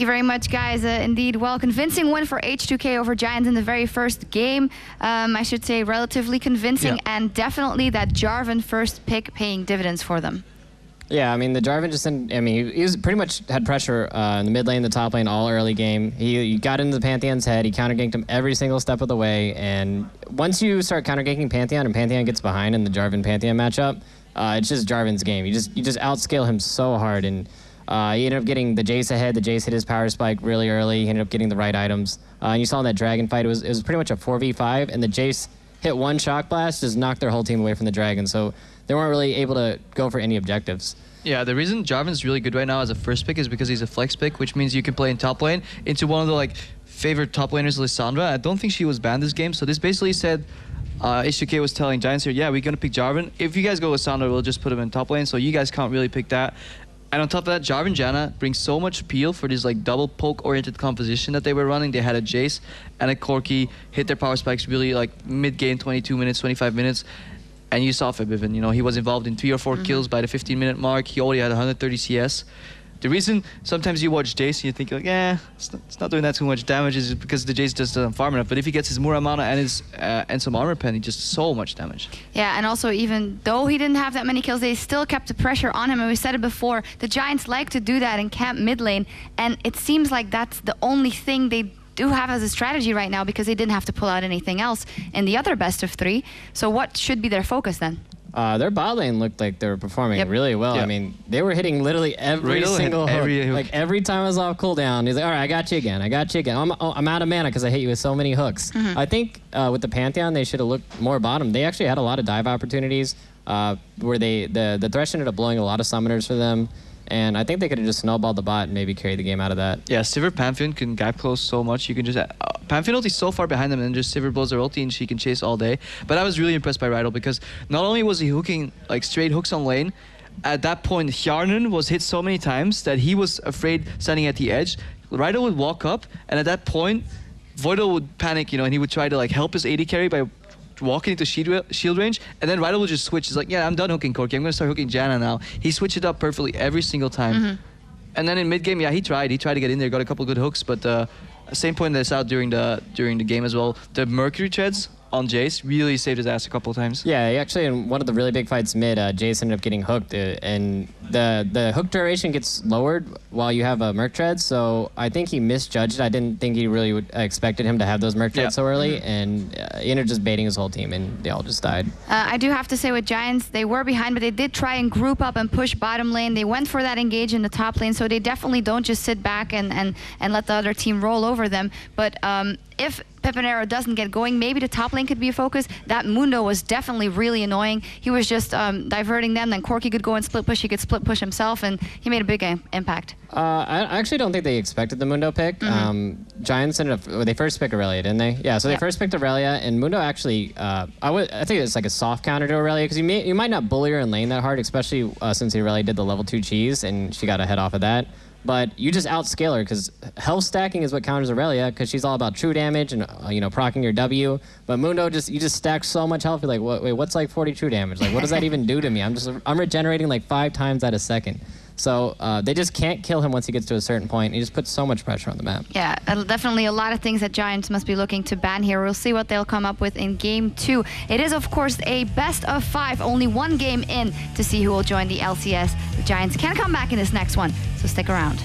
Thank you very much, guys. Indeed, well, convincing win for H2k over Giants in the very first game. I should say relatively convincing, and definitely that Jarvan first pick paying dividends for them. Yeah, I mean, the Jarvan just didn't, I mean, he was pretty much had pressure in the mid lane, the top lane, all early game. He got into the Pantheon's head. He counter-ganked him every single step of the way. And once you start counter-ganking Pantheon and Pantheon gets behind in the Jarvan-Pantheon matchup, it's just Jarvan's game. You just outscale him so hard. And he ended up getting the Jace ahead. The Jace hit his power spike really early. He ended up getting the right items. And you saw in that Dragon fight, it was pretty much a 4v5. And the Jace hit one Shock Blast, just knocked their whole team away from the Dragon. So they weren't really able to go for any objectives. Yeah, the reason Jarvan's really good right now as a first pick is because he's a flex pick, which means you can play in top lane into one of the favorite top laners, Lissandra. I don't think she was banned this game, so this basically said H2k was telling Giants here, yeah, we're going to pick Jarvan. If you guys go Lissandra, we'll just put him in top lane, so you guys can't really pick that. And on top of that, Jarvan Janna brings so much appeal for this double poke-oriented composition that they were running. They had a Jace and a Corki hit their power spikes really mid-game, 22 minutes, 25 minutes. And you saw Fabiven, he was involved in 3 or 4 kills by the 15-minute mark. He already had 130 CS. The reason sometimes you watch Jace and you think, it's not doing that too much damage is because the Jace just doesn't farm enough. But if he gets his Muramana and some armor pen, he just so much damage. Yeah, and also even though he didn't have that many kills, they still kept the pressure on him. And we said it before, the Giants like to do that in camp mid lane. And it seems like that's the only thing they do have as a strategy right now because they didn't have to pull out anything else in the other best of 3. So what should be their focus then? Their bot lane looked like they were performing really well. I mean, they were hitting literally every single hook. Every time I was off cooldown, he's like, all right, I got you again. I got you again. I'm out of mana because I hit you with so many hooks. I think with the Pantheon, they should have looked more bottom. They actually had a lot of dive opportunities where the Thresh ended up blowing a lot of summoners for them. And I think they could have just snowballed the bot and maybe carried the game out of that. Yeah, Sivir Pantheon can gap close so much. You can just... Pantheon ulti's so far behind them and just Sivir blows their ulti and she can chase all day. But I was really impressed by Rydell because not only was he hooking straight hooks on lane, at that point Hjarnan was hit so many times that he was afraid standing at the edge. Rydell would walk up and at that point Voidal would panic, and he would try to help his AD carry by walking into shield range, and then Rydell will just switch. He's like, yeah, I'm done hooking Corki. I'm going to start hooking Janna now. He switched it up perfectly every single time. And then in mid-game, yeah, he tried to get in there, got a couple good hooks, but same point that's out during the game as well. The Mercury treads on Jace really saved his ass a couple of times. Yeah, actually in one of the really big fights mid, Jace ended up getting hooked, and the hook duration gets lowered while you have a Merc tread, so I think he misjudged it. I didn't think he really expected him to have those Merc treads so early, and he ended up just baiting his whole team, and they all just died. I do have to say with Giants, they were behind, but they did try and group up and push bottom lane. They went for that engage in the top lane, so they definitely don't just sit back and let the other team roll over them. But if Pepinero doesn't get going, maybe the top lane could be a focus. That Mundo was definitely really annoying. He was just diverting them, then Corki could go and split push. He could split push himself, and he made a big impact. I actually don't think they expected the Mundo pick. Giants ended up, they first picked Aurelia, didn't they? Yeah, so they first picked Aurelia, and Mundo actually, I think it's like a soft counter to Aurelia, because you might not bully her in lane that hard, especially since Aurelia did the level 2 cheese, and she got a head off of that. But you just outscale her because health stacking is what counters Aurelia because she's all about true damage and proccing your W. But Mundo you just stack so much health. You're like, wait, what's 40 true damage? What does that even do to me? I'm regenerating 5 times at a second. So they just can't kill him once he gets to a certain point. He just puts so much pressure on the map. Yeah, definitely a lot of things that Giants must be looking to ban here. We'll see what they'll come up with in Game 2. It is, of course, a best of 5. Only one game in to see who will join the LCS. The Giants can come back in this next one, so stick around.